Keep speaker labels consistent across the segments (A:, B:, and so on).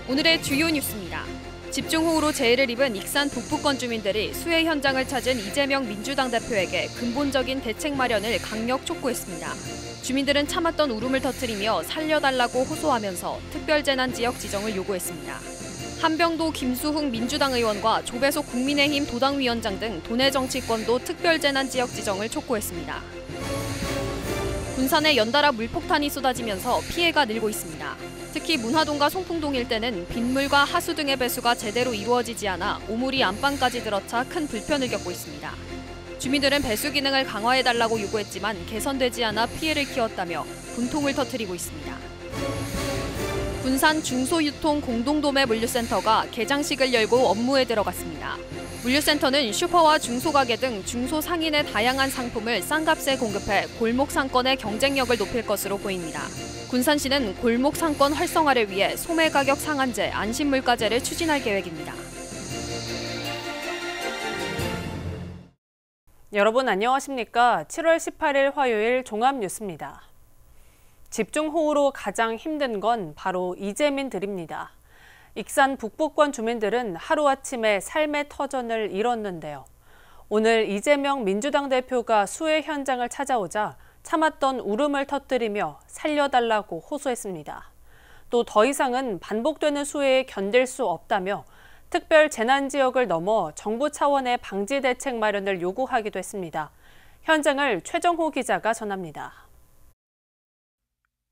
A: 오늘의 주요 뉴스입니다. 집중호우로 재해를 입은 익산 북부권 주민들이 수해 현장을 찾은 이재명 민주당 대표에게 근본적인 대책 마련을 강력 촉구했습니다. 주민들은 참았던 울음을 터뜨리며 살려달라고 호소하면서 특별재난지역 지정을 요구했습니다. 한병도 김수흥 민주당 의원과 조배속 국민의힘 도당위원장 등 도내 정치권도 특별재난지역 지정을 촉구했습니다. 군산에 연달아 물폭탄이 쏟아지면서 피해가 늘고 있습니다. 특히 문화동과 송풍동 일대는 빗물과 하수 등의 배수가 제대로 이루어지지 않아 오물이 안방까지 들어차 큰 불편을 겪고 있습니다. 주민들은 배수 기능을 강화해달라고 요구했지만 개선되지 않아 피해를 키웠다며 분통을 터뜨리고 있습니다. 군산 중소유통 공동도매 물류센터가 개장식을 열고 업무에 들어갔습니다. 물류센터는 슈퍼와 중소가게 등 중소상인의 다양한 상품을 싼값에 공급해 골목 상권의 경쟁력을 높일 것으로 보입니다. 군산시는 골목 상권 활성화를 위해 소매 가격 상한제, 안심물가제를 추진할 계획입니다.
B: 여러분 안녕하십니까? 7월 18일 화요일 종합뉴스입니다. 집중호우로 가장 힘든 건 바로 이재민들입니다. 익산 북부권 주민들은 하루아침에 삶의 터전을 잃었는데요. 오늘 이재명 민주당 대표가 수해 현장을 찾아오자 참았던 울음을 터뜨리며 살려달라고 호소했습니다. 또 더 이상은 반복되는 수해에 견딜 수 없다며 특별 재난지역을 넘어 정부 차원의 방지 대책 마련을 요구하기도 했습니다. 현장을 최정호 기자가 전합니다.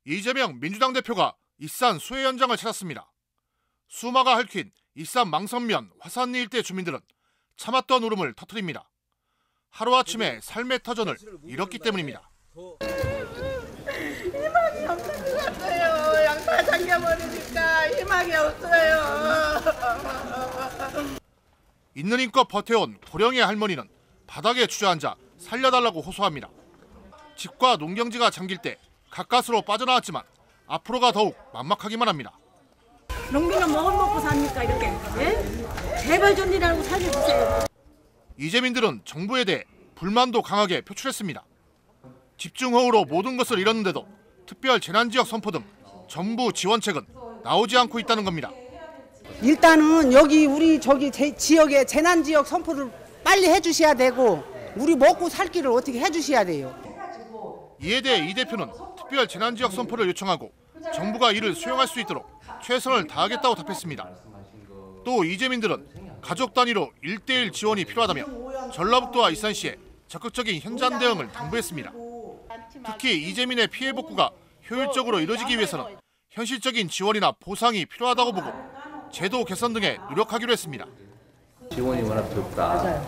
C: 이재명 민주당 대표가 익산 수해 현장을 찾았습니다. 수마가 핥힌 익산 망선면 화산리 일대 주민들은 참았던 울음을 터뜨립니다. 하루아침에 삶의 터전을 잃었기 때문입니다.
D: 희망이 없는 것 같아요. 양파 잠겨버리니까 희망이 없어요.
C: 있는 힘껏 버텨온 고령의 할머니는 바닥에 주저앉아 살려달라고 호소합니다. 집과 농경지가 잠길 때 가까스로 빠져나왔지만 앞으로가 더욱 막막하기만 합니다.
E: 농민은 뭐 먹고 삽니까 이렇게? 예? 제발 좀 일하고 살려주세요.
C: 이재민들은 정부에 대해 불만도 강하게 표출했습니다. 집중호우로 모든 것을 잃었는데도 특별 재난지역 선포 등 정부 지원책은 나오지 않고 있다는 겁니다.
F: 일단은 여기 우리 지역에 재난지역 선포를 빨리 해주셔야 되고 우리 먹고 살 길을 어떻게 해주셔야 돼요.
C: 이에 대해 이 대표는 특별 재난지역 선포를 요청하고 정부가 이를 수용할 수 있도록 최선을 다하겠다고 답했습니다. 또 이재민들은 가족 단위로 1:1 지원이 필요하다며 전라북도와 익산시에 적극적인 현장 대응을 당부했습니다. 특히 이재민의 피해 복구가 효율적으로 이루어지기 위해서는 현실적인 지원이나 보상이 필요하다고 보고 제도 개선 등에 노력하기로 했습니다.
G: 지원이 워낙 적다.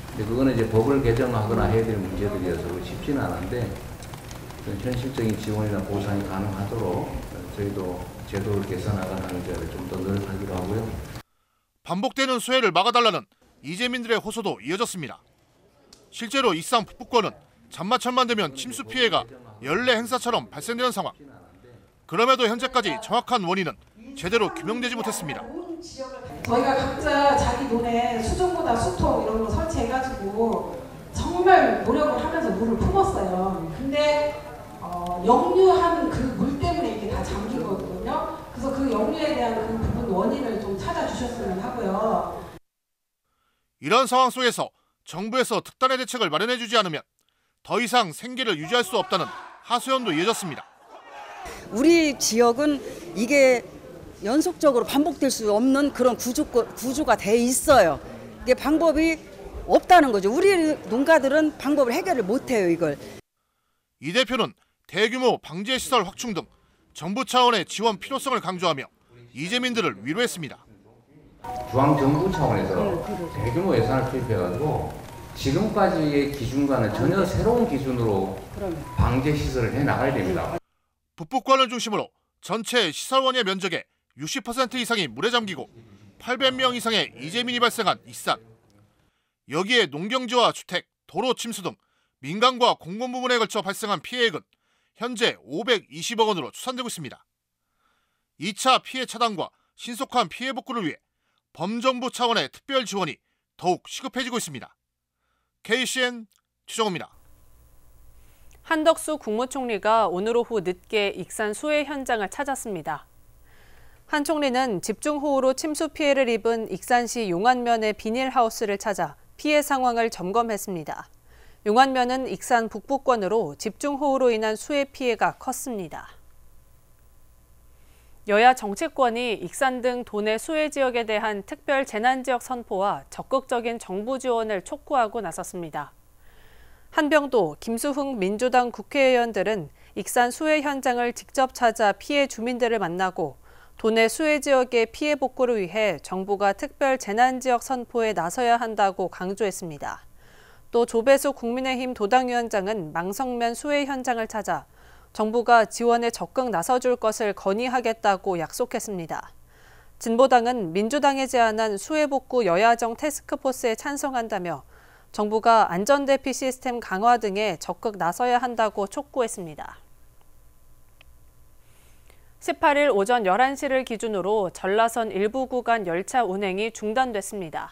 G: 근데 그거는 이제 법을 개정하거나 해야 될 문제들이어서 쉽지는 않은데 현실적인 지원이나 보상이 가능하도록 저희도 제도를 개선하거나 하는 데를 좀 더 노력하기로 하고요.
C: 반복되는 수해를 막아달라는 이재민들의 호소도 이어졌습니다. 실제로 익산 북부권은 잔마철만 되면 침수 피해가 연례 행사처럼 발생되는 상황. 그럼에도 현재까지 정확한 원인은 제대로 규명되지 못했습니다.
H: 저희가 각자 자기 논에 수중보다 수통 이런 거 설치해가지고 정말 노력을 하면서 물을 품었어요. 근데 역류한 그 물 때문에 이게 다 잠기거든요. 그래서 그 역류에 대한 그 부분 원인을 좀 찾아주셨으면 하고요.
C: 이런 상황 속에서 정부에서 특단의 대책을 마련해주지 않으면 더 이상 생계를 유지할 수 없다는 하소연도 이어졌습니다.
F: 우리 지역은 이게 연속적으로 반복될 수 없는 그런 구조가 돼 있어요. 이게 방법이 없다는 거죠. 우리 농가들은 방법을 해결을 못해요, 이걸.
C: 이 대표는 대규모 방제시설 확충 등 정부 차원의 지원 필요성을 강조하며 이재민들을 위로했습니다.
G: 중앙정부 차원에서 대규모 예산을 투입해가지고 지금까지의 기준과는 전혀 새로운 기준으로 방제시설을 해나가야 됩니다.
C: 북부권을 중심으로 전체 시설원의 면적의 60% 이상이 물에 잠기고 800명 이상의 이재민이 발생한 익산. 여기에 농경지와 주택, 도로 침수 등 민간과 공공 부문에 걸쳐 발생한 피해액은 현재 520억 원으로 추산되고 있습니다. 2차 피해 차단과 신속한 피해 복구를 위해 범정부 차원의 특별 지원이 더욱 시급해지고 있습니다. KCN 최정호입니다.
B: 한덕수 국무총리가 오늘 오후 늦게 익산 수해 현장을 찾았습니다. 한 총리는 집중호우로 침수 피해를 입은 익산시 용안면의 비닐하우스를 찾아 피해 상황을 점검했습니다. 용안면은 익산 북부권으로 집중호우로 인한 수해 피해가 컸습니다. 여야 정치권이 익산 등 도내 수해 지역에 대한 특별 재난지역 선포와 적극적인 정부 지원을 촉구하고 나섰습니다. 한병도, 김수흥 민주당 국회의원들은 익산 수해 현장을 직접 찾아 피해 주민들을 만나고 도내 수해 지역의 피해 복구를 위해 정부가 특별 재난지역 선포에 나서야 한다고 강조했습니다. 또 조배수 국민의힘 도당위원장은 망성면 수해 현장을 찾아 정부가 지원에 적극 나서줄 것을 건의하겠다고 약속했습니다. 진보당은 민주당이 제안한 수해 복구 여야정 태스크포스에 찬성한다며 정부가 안전대피 시스템 강화 등에 적극 나서야 한다고 촉구했습니다. 18일 오전 11시를 기준으로 전라선 일부 구간 열차 운행이 중단됐습니다.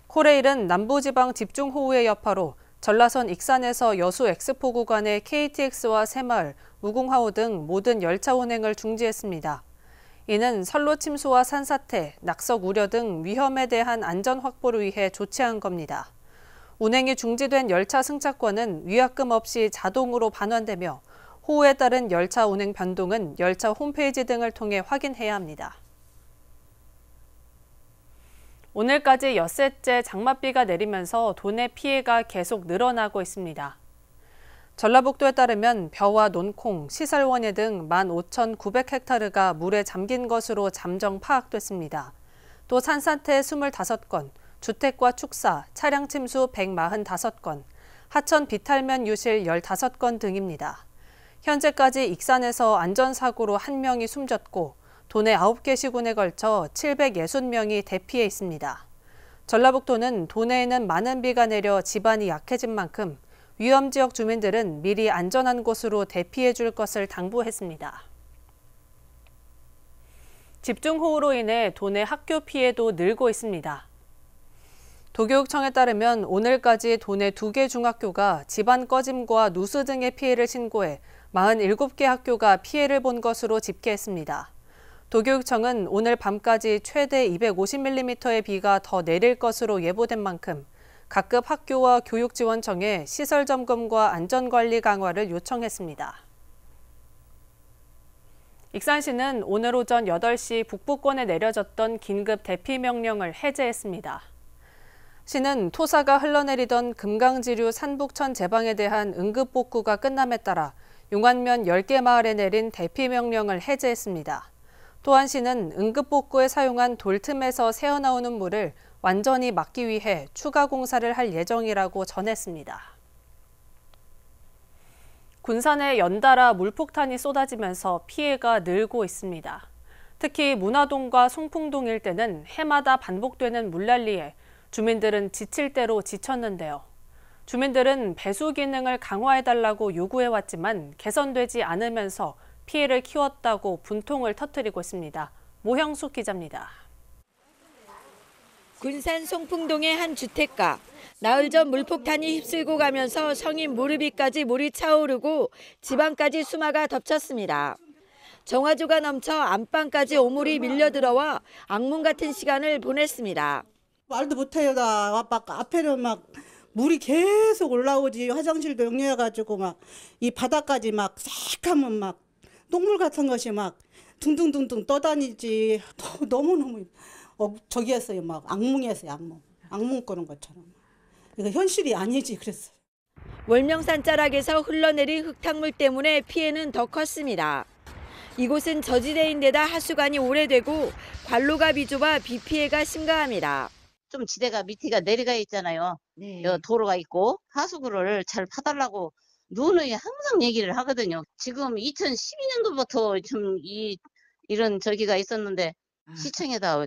B: 코레일은 남부지방 집중호우의 여파로 전라선 익산에서 여수 엑스포 구간의 KTX와 새마을, 무궁화호 등 모든 열차 운행을 중지했습니다. 이는 선로 침수와 산사태, 낙석 우려 등 위험에 대한 안전 확보를 위해 조치한 겁니다. 운행이 중지된 열차 승차권은 위약금 없이 자동으로 반환되며 호우에 따른 열차 운행 변동은 열차 홈페이지 등을 통해 확인해야 합니다. 오늘까지 엿새째 장맛비가 내리면서 도내 피해가 계속 늘어나고 있습니다. 전라북도에 따르면 벼와 논콩, 시설원예 등 15,900헥타르가 물에 잠긴 것으로 잠정 파악됐습니다. 또 산사태 25건, 주택과 축사, 차량 침수 145건, 하천 비탈면 유실 15건 등입니다. 현재까지 익산에서 안전사고로 1명이 숨졌고 도내 9개 시군에 걸쳐 760명이 대피해 있습니다. 전라북도는 도내에는 많은 비가 내려 지반이 약해진 만큼 위험지역 주민들은 미리 안전한 곳으로 대피해 줄 것을 당부했습니다. 집중호우로 인해 도내 학교 피해도 늘고 있습니다. 도교육청에 따르면 오늘까지 도내 2개 중학교가 집안 꺼짐과 누수 등의 피해를 신고해 47개 학교가 피해를 본 것으로 집계했습니다. 도교육청은 오늘 밤까지 최대 250mm의 비가 더 내릴 것으로 예보된 만큼 각급 학교와 교육지원청에 시설 점검과 안전관리 강화를 요청했습니다. 익산시는 오늘 오전 8시 북부권에 내려졌던 긴급 대피 명령을 해제했습니다. 시는 토사가 흘러내리던 금강지류 산북천 제방에 대한 응급복구가 끝남에 따라 용안면 10개 마을에 내린 대피 명령을 해제했습니다. 또한 시는 응급복구에 사용한 돌틈에서 새어나오는 물을 완전히 막기 위해 추가 공사를 할 예정이라고 전했습니다. 군산에 연달아 물폭탄이 쏟아지면서 피해가 늘고 있습니다. 특히 문화동과 송풍동 일대는 해마다 반복되는 물난리에 주민들은 지칠 대로 지쳤는데요. 주민들은 배수 기능을 강화해달라고 요구해왔지만 개선되지 않으면서 피해를 키웠다고 분통을 터뜨리고 있습니다. 모형숙 기자입니다.
I: 군산 송풍동의 한 주택가. 나흘 전 물폭탄이 휩쓸고 가면서 성인 무릎 위까지 물이 차오르고 집안까지 수마가 덮쳤습니다. 정화조가 넘쳐 안방까지 오물이 밀려들어와 악몽 같은 시간을 보냈습니다.
J: 말도 못해요. 나 앞에는 막 물이 계속 올라오지. 화장실도 역류해가지고 막 이 바닥까지 막 새카면 막 똥물 같은 것이 막 둥둥둥둥 떠다니지. 너무너무 저기 했어요. 막 악몽이었어요. 악몽 꾸는 것처럼. 이거 현실이 아니지 그랬어요.
I: 월명산 자락에서 흘러내린 흙탕물 때문에 피해는 더 컸습니다. 이곳은 저지대인데다 하수관이 오래되고 관로가 비좁아 비 피해가 심각합니다.
K: 좀 지대가 밑에가 내려가 있잖아요. 네. 도로가 있고 하수구를 잘 파달라고 누누이 항상 얘기를 하거든요. 지금 2012년도부터 좀 이런 저기가 있었는데 시청에다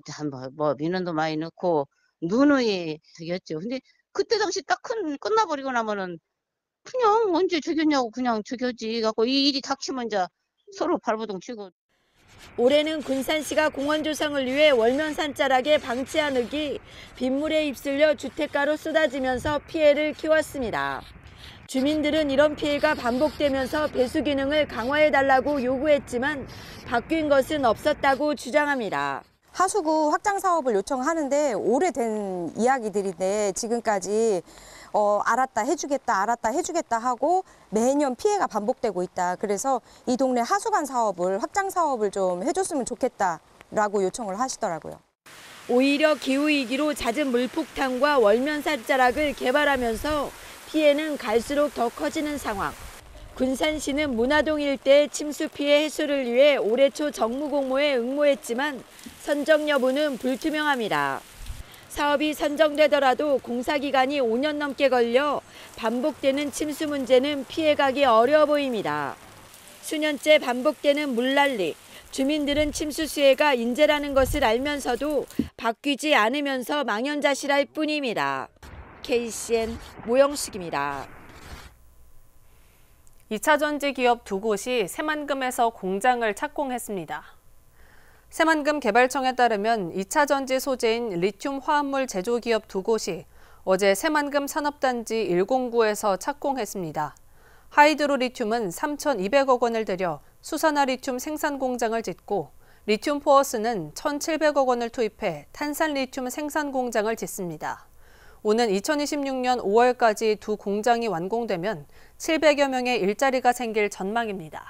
K: 뭐 민원도 많이 넣고 누누이 저기였죠. 근데 그때 당시 딱 끝나버리고 나면은 그냥 언제 저겼냐고 그냥 저겼지 갖고 이 일이 닥치면 이제 서로 발버둥 치고.
I: 올해는 군산시가 공원 조성을 위해 월면산 자락에 방치한 흙이 빗물에 휩쓸려 주택가로 쏟아지면서 피해를 키웠습니다. 주민들은 이런 피해가 반복되면서 배수 기능을 강화해달라고 요구했지만 바뀐 것은 없었다고 주장합니다.
L: 하수구 확장 사업을 요청하는데 오래된 이야기들인데 지금까지 알았다 해주겠다 하고 매년 피해가 반복되고 있다. 그래서 이 동네 하수관 사업을 확장 사업을 좀 해줬으면 좋겠다라고 요청을 하시더라고요.
I: 오히려 기후위기로 잦은 물폭탄과 월면산자락을 개발하면서 피해는 갈수록 더 커지는 상황. 군산시는 문화동 일대 침수 피해 해소를 위해 올해 초 정무공모에 응모했지만 선정 여부는 불투명합니다. 사업이 선정되더라도 공사 기간이 5년 넘게 걸려 반복되는 침수 문제는 피해가기 어려워 보입니다. 수년째 반복되는 물난리, 주민들은 침수 수해가 인재라는 것을 알면서도 바뀌지 않으면서 망연자실할 뿐입니다. KCN 모영숙입니다.
B: 2차전지 기업 두 곳이 새만금에서 공장을 착공했습니다. 새만금 개발청에 따르면 2차전지 소재인 리튬 화합물 제조 기업 두 곳이 어제 새만금 산업단지 109에서 착공했습니다. 하이드로 리튬은 3,200억 원을 들여 수산화 리튬 생산 공장을 짓고 리튬 포어스는 1,700억 원을 투입해 탄산 리튬 생산 공장을 짓습니다. 오는 2026년 5월까지 두 공장이 완공되면 700여 명의 일자리가 생길 전망입니다.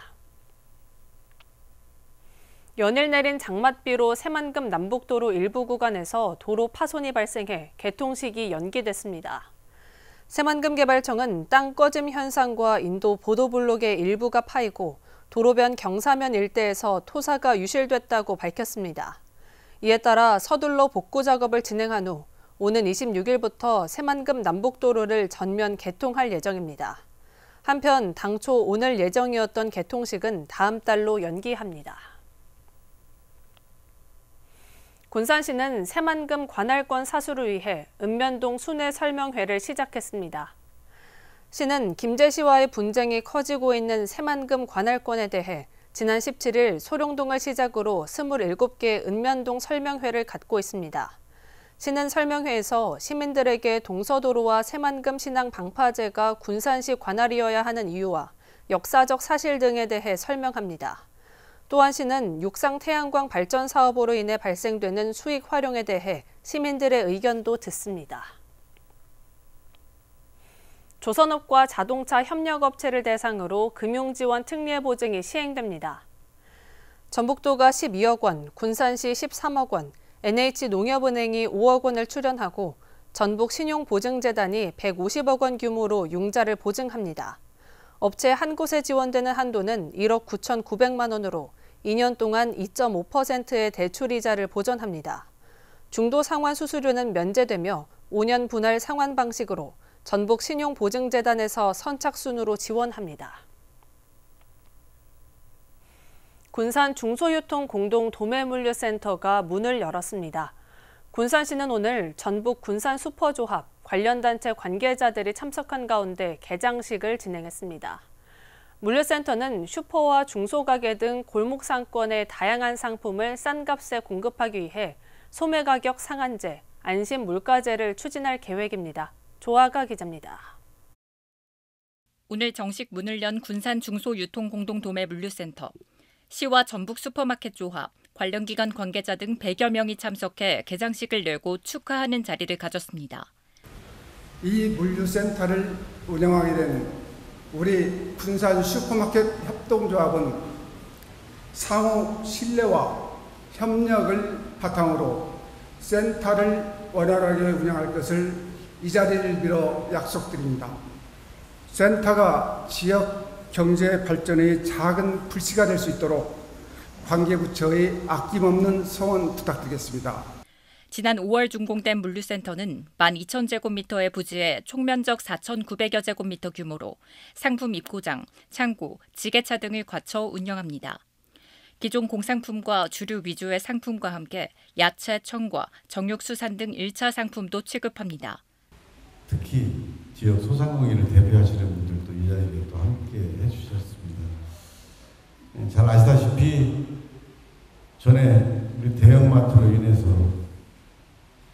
B: 연일 내린 장맛비로 새만금 남북도로 일부 구간에서 도로 파손이 발생해 개통식이 연기됐습니다. 새만금 개발청은 땅 꺼짐 현상과 인도 보도블록의 일부가 파이고 도로변 경사면 일대에서 토사가 유실됐다고 밝혔습니다. 이에 따라 서둘러 복구 작업을 진행한 후 오는 26일부터 새만금 남북도로를 전면 개통할 예정입니다. 한편 당초 오늘 예정이었던 개통식은 다음 달로 연기합니다. 군산시는 새만금 관할권 사수를 위해 읍면동 순회 설명회를 시작했습니다. 시는 김제시와의 분쟁이 커지고 있는 새만금 관할권에 대해 지난 17일 소룡동을 시작으로 27개 읍면동 설명회를 갖고 있습니다. 시는 설명회에서 시민들에게 동서도로와 새만금 신항 방파제가 군산시 관할이어야 하는 이유와 역사적 사실 등에 대해 설명합니다. 또한 시는 육상 태양광 발전 사업으로 인해 발생되는 수익 활용에 대해 시민들의 의견도 듣습니다. 조선업과 자동차 협력업체를 대상으로 금융지원 특례 보증이 시행됩니다. 전북도가 12억 원, 군산시 13억 원, NH농협은행이 5억 원을 출연하고 전북신용보증재단이 150억 원 규모로 융자를 보증합니다. 업체 한 곳에 지원되는 한도는 1억 9,900만 원으로 2년 동안 2.5%의 대출이자를 보전합니다. 중도 상환 수수료는 면제되며 5년 분할 상환 방식으로 전북신용보증재단에서 선착순으로 지원합니다. 군산 중소유통 공동 도매물류센터가 문을 열었습니다. 군산시는 오늘 전북 군산 슈퍼조합 관련 단체 관계자들이 참석한 가운데 개장식을 진행했습니다. 물류센터는 슈퍼와 중소가게 등 골목 상권의 다양한 상품을 싼 값에 공급하기 위해 소매가격 상한제, 안심 물가제를 추진할 계획입니다. 조아가 기자입니다.
M: 오늘 정식 문을 연 군산 중소유통공동도매물류센터. 시와 전북 슈퍼마켓 조합, 관련 기관 관계자 등 100여 명이 참석해 개장식을 열고 축하하는 자리를 가졌습니다.
N: 이 물류센터를 운영하게 된 우리 군산 슈퍼마켓 협동조합은 상호 신뢰와 협력을 바탕으로 센터를 원활하게 운영할 것을 이 자리를 빌어 약속드립니다. 센터가 지역 경제 발전의 작은 불씨가 될 수 있도록 관계부처의 아낌없는 성원 부탁드리겠습니다.
M: 지난 5월 준공된 물류센터는 12,000제곱미터의 부지에 총면적 4,900여 제곱미터 규모로 상품 입고장, 창고, 지게차 등을 갖춰 운영합니다. 기존 공상품과 주류 위주의 상품과 함께 야채, 청과, 정육수산 등 1차 상품도 취급합니다.
O: 특히 지역 소상공인을 대표하시는 분들도 이 자리에 또 함께 해주셨습니다. 잘 아시다시피 전에 우리 대형마트로 인해서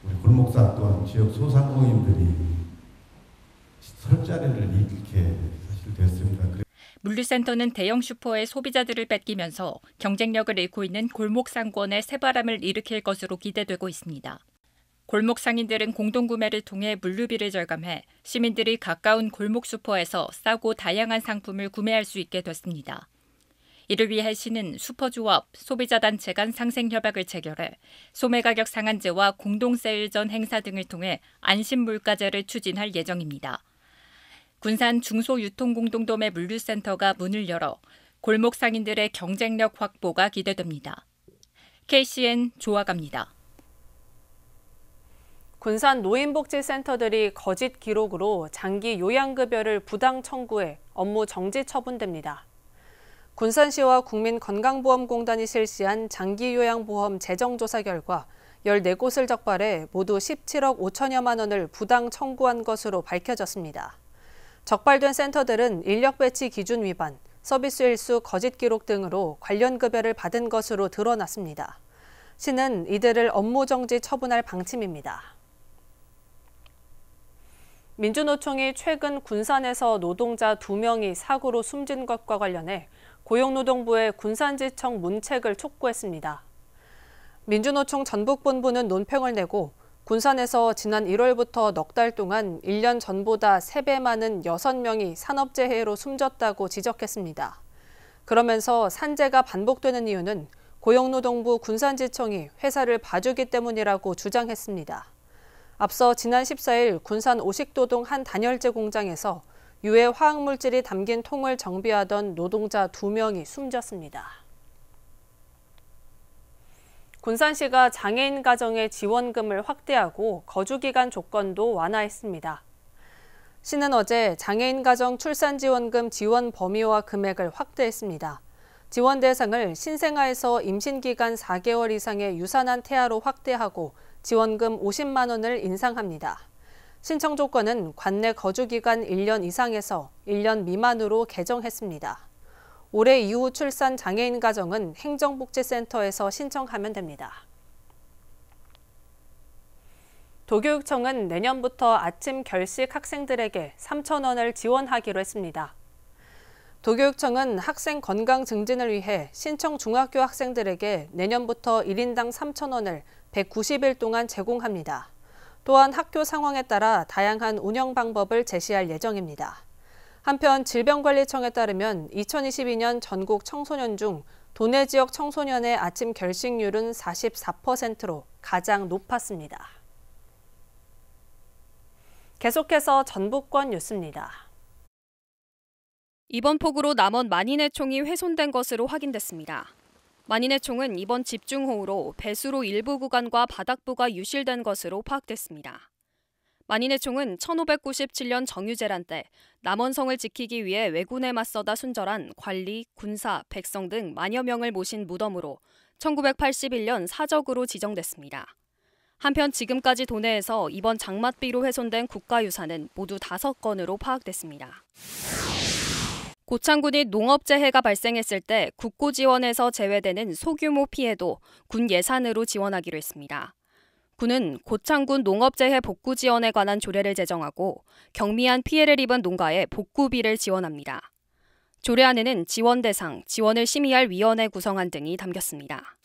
O: 우리 골목상 또한 지역 소상공인들이 설 자리를 잃게 사실 됐습니다.
M: 물류센터는 대형 슈퍼의 소비자들을 뺏기면서 경쟁력을 잃고 있는 골목 상권에 새바람을 일으킬 것으로 기대되고 있습니다. 골목 상인들은 공동구매를 통해 물류비를 절감해 시민들이 가까운 골목 슈퍼에서 싸고 다양한 상품을 구매할 수 있게 됐습니다. 이를 위해 시는 슈퍼조합, 소비자단체 간 상생협약을 체결해 소매가격 상한제와 공동세일전 행사 등을 통해 안심물가제를 추진할 예정입니다. 군산 중소유통공동도매 물류센터가 문을 열어 골목 상인들의 경쟁력 확보가 기대됩니다. KCN 조아갑니다.
B: 군산 노인복지센터들이 거짓 기록으로 장기 요양급여를 부당 청구해 업무 정지 처분됩니다. 군산시와 국민건강보험공단이 실시한 장기요양보험 재정조사 결과 14곳을 적발해 모두 17억 5천여만 원을 부당 청구한 것으로 밝혀졌습니다. 적발된 센터들은 인력 배치 기준 위반, 서비스 일수 거짓 기록 등으로 관련 급여를 받은 것으로 드러났습니다. 시는 이들을 업무 정지 처분할 방침입니다. 민주노총이 최근 군산에서 노동자 2명이 사고로 숨진 것과 관련해 고용노동부에 군산지청 문책을 촉구했습니다. 민주노총 전북본부는 논평을 내고 군산에서 지난 1월부터 넉 달 동안 1년 전보다 3배 많은 6명이 산업재해로 숨졌다고 지적했습니다. 그러면서 산재가 반복되는 이유는 고용노동부 군산지청이 회사를 봐주기 때문이라고 주장했습니다. 앞서 지난 14일 군산 오식도동 한 단열재 공장에서 유해 화학물질이 담긴 통을 정비하던 노동자 2명이 숨졌습니다. 군산시가 장애인 가정의 지원금을 확대하고 거주기간 조건도 완화했습니다. 시는 어제 장애인 가정 출산지원금 지원 범위와 금액을 확대했습니다. 지원 대상을 신생아에서 임신기간 4개월 이상의 유산한 태아로 확대하고 지원금 50만 원을 인상합니다. 신청 조건은 관내 거주기간 1년 이상에서 1년 미만으로 개정했습니다. 올해 이후 출산 장애인 가정은 행정복지센터에서 신청하면 됩니다. 도교육청은 내년부터 아침 결식 학생들에게 3천 원을 지원하기로 했습니다. 도교육청은 학생 건강 증진을 위해 신청 중학교 학생들에게 내년부터 1인당 3천 원을 190일 동안 제공합니다. 또한 학교 상황에 따라 다양한 운영 방법을 제시할 예정입니다. 한편 질병관리청에 따르면 2022년 전국 청소년 중 도내 지역 청소년의 아침 결식률은 44%로 가장 높았습니다. 계속해서 전북권 뉴스입니다.
A: 이번 폭우로 남원 만인의 총이 훼손된 것으로 확인됐습니다. 만인의 총은 이번 집중호우로 배수로 일부 구간과 바닥부가 유실된 것으로 파악됐습니다. 만인의 총은 1597년 정유재란 때 남원성을 지키기 위해 왜군에 맞서다 순절한 관리, 군사, 백성 등 만여 명을 모신 무덤으로 1981년 사적으로 지정됐습니다. 한편 지금까지 도내에서 이번 장맛비로 훼손된 국가유산은 모두 5건으로 파악됐습니다. 고창군이 농업재해가 발생했을 때 국고 지원에서 제외되는 소규모 피해도 군 예산으로 지원하기로 했습니다. 군은 고창군 농업재해 복구 지원에 관한 조례를 제정하고 경미한 피해를 입은 농가에 복구비를 지원합니다. 조례안에는 지원 대상, 지원을 심의할 위원회 구성안 등이 담겼습니다.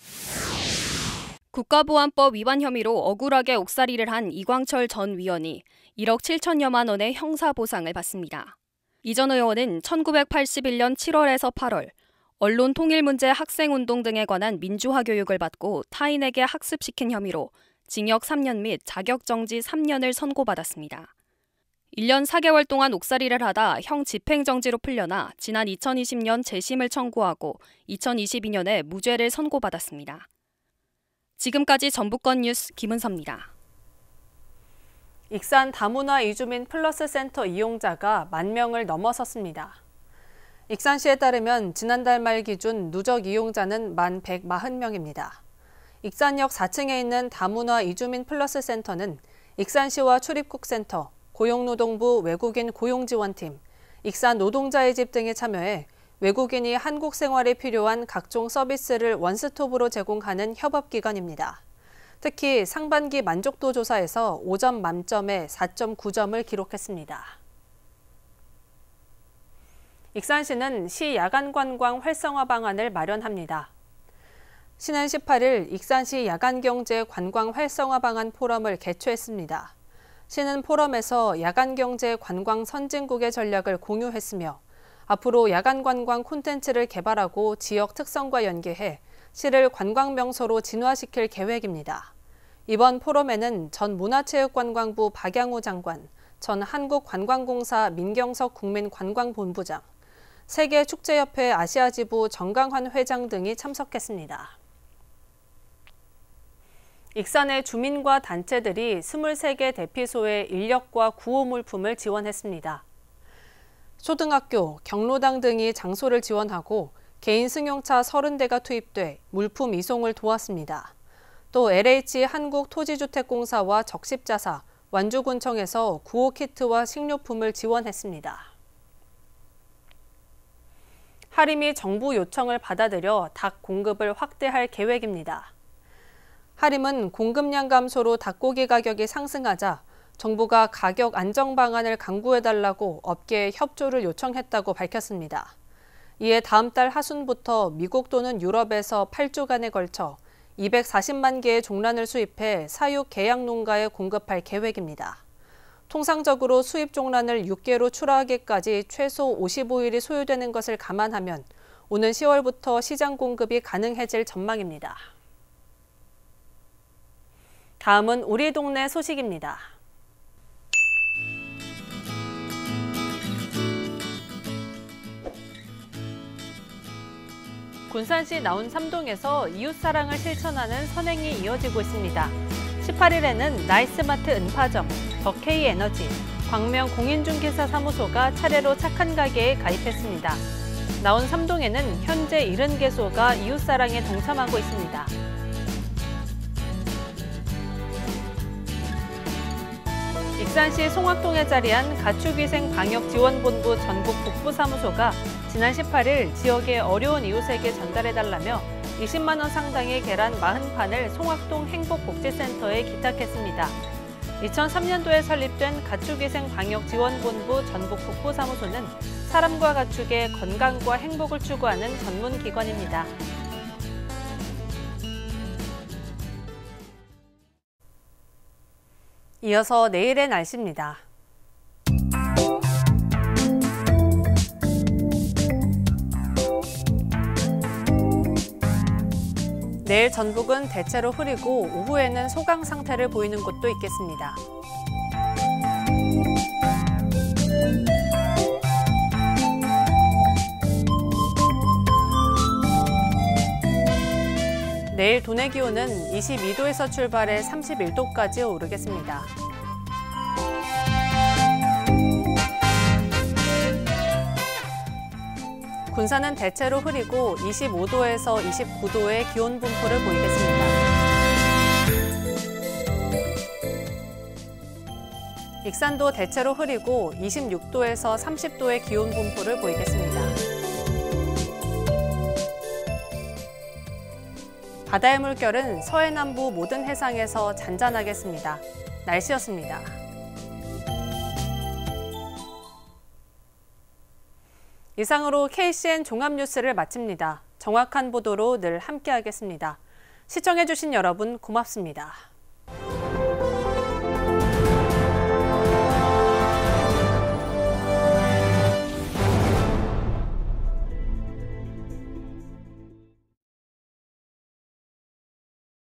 A: 국가보안법 위반 혐의로 억울하게 옥살이를 한 이광철 전 위원이 1억 7천여만 원의 형사보상을 받습니다. 이 전 의원은 1981년 7월에서 8월 언론 통일 문제 학생운동 등에 관한 민주화 교육을 받고 타인에게 학습시킨 혐의로 징역 3년 및 자격정지 3년을 선고받았습니다. 1년 4개월 동안 옥살이를 하다 형 집행정지로 풀려나 지난 2020년 재심을 청구하고 2022년에 무죄를 선고받았습니다. 지금까지 전북권 뉴스 김은서입니다.
B: 익산 다문화 이주민 플러스 센터 이용자가 10,000명을 넘어섰습니다. 익산시에 따르면 지난달 말 기준 누적 이용자는 1,140명입니다. 익산역 4층에 있는 다문화 이주민 플러스 센터는 익산시와 출입국센터, 고용노동부 외국인 고용지원팀, 익산 노동자의 집 등이 참여해 외국인이 한국 생활에 필요한 각종 서비스를 원스톱으로 제공하는 협업기관입니다. 특히 상반기 만족도 조사에서 5점 만점에 4.9점을 기록했습니다. 익산시는 시 야간관광 활성화 방안을 마련합니다. 시는 18일 익산시 야간경제 관광 활성화 방안 포럼을 개최했습니다. 시는 포럼에서 야간경제 관광 선진국의 전략을 공유했으며 앞으로 야간관광 콘텐츠를 개발하고 지역 특성과 연계해 시를 관광명소로 진화시킬 계획입니다. 이번 포럼에는 전 문화체육관광부 박양호 장관, 전 한국관광공사 민경석 국민관광본부장, 세계축제협회 아시아지부 정강환 회장 등이 참석했습니다. 익산의 주민과 단체들이 23개 대피소에 인력과 구호물품을 지원했습니다. 초등학교, 경로당 등이 장소를 지원하고 개인 승용차 30대가 투입돼 물품 이송을 도왔습니다. 또 LH 한국토지주택공사와 적십자사, 완주군청에서 구호키트와 식료품을 지원했습니다. 하림이 정부 요청을 받아들여 닭 공급을 확대할 계획입니다. 하림은 공급량 감소로 닭고기 가격이 상승하자 정부가 가격 안정 방안을 강구해달라고 업계에 협조를 요청했다고 밝혔습니다. 이에 다음 달 하순부터 미국 또는 유럽에서 8주간에 걸쳐 240만 개의 종란을 수입해 사육 계약 농가에 공급할 계획입니다. 통상적으로 수입 종란을 6개로 출하하기까지 최소 55일이 소요되는 것을 감안하면 오는 10월부터 시장 공급이 가능해질 전망입니다. 다음은 우리 동네 소식입니다. 군산시 나운삼동에서 이웃사랑을 실천하는 선행이 이어지고 있습니다. 18일에는 나이스마트 은파점, 더 K에너지, 광명 공인중개사 사무소가 차례로 착한 가게에 가입했습니다. 나운삼동에는 현재 70개소가 이웃사랑에 동참하고 있습니다. 익산시 송악동에 자리한 가축위생방역지원본부 전국 북부사무소가 지난 18일 지역의 어려운 이웃에게 전달해달라며 20만 원 상당의 계란 40판을 송악동 행복복지센터에 기탁했습니다. 2003년도에 설립된 가축위생방역지원본부 전국 북부사무소는 사람과 가축의 건강과 행복을 추구하는 전문기관입니다. 이어서 내일의 날씨입니다. 내일 전북은 대체로 흐리고 오후에는 소강 상태를 보이는 곳도 있겠습니다. 내일 도내 기온은 22도에서 출발해 31도까지 오르겠습니다. 군산은 대체로 흐리고 25도에서 29도의 기온 분포를 보이겠습니다. 익산도 대체로 흐리고 26도에서 30도의 기온 분포를 보이겠습니다. 바다의 물결은 서해남부 모든 해상에서 잔잔하겠습니다. 날씨였습니다. 이상으로 KCN 종합뉴스를 마칩니다. 정확한 보도로 늘 함께하겠습니다. 시청해주신 여러분 고맙습니다.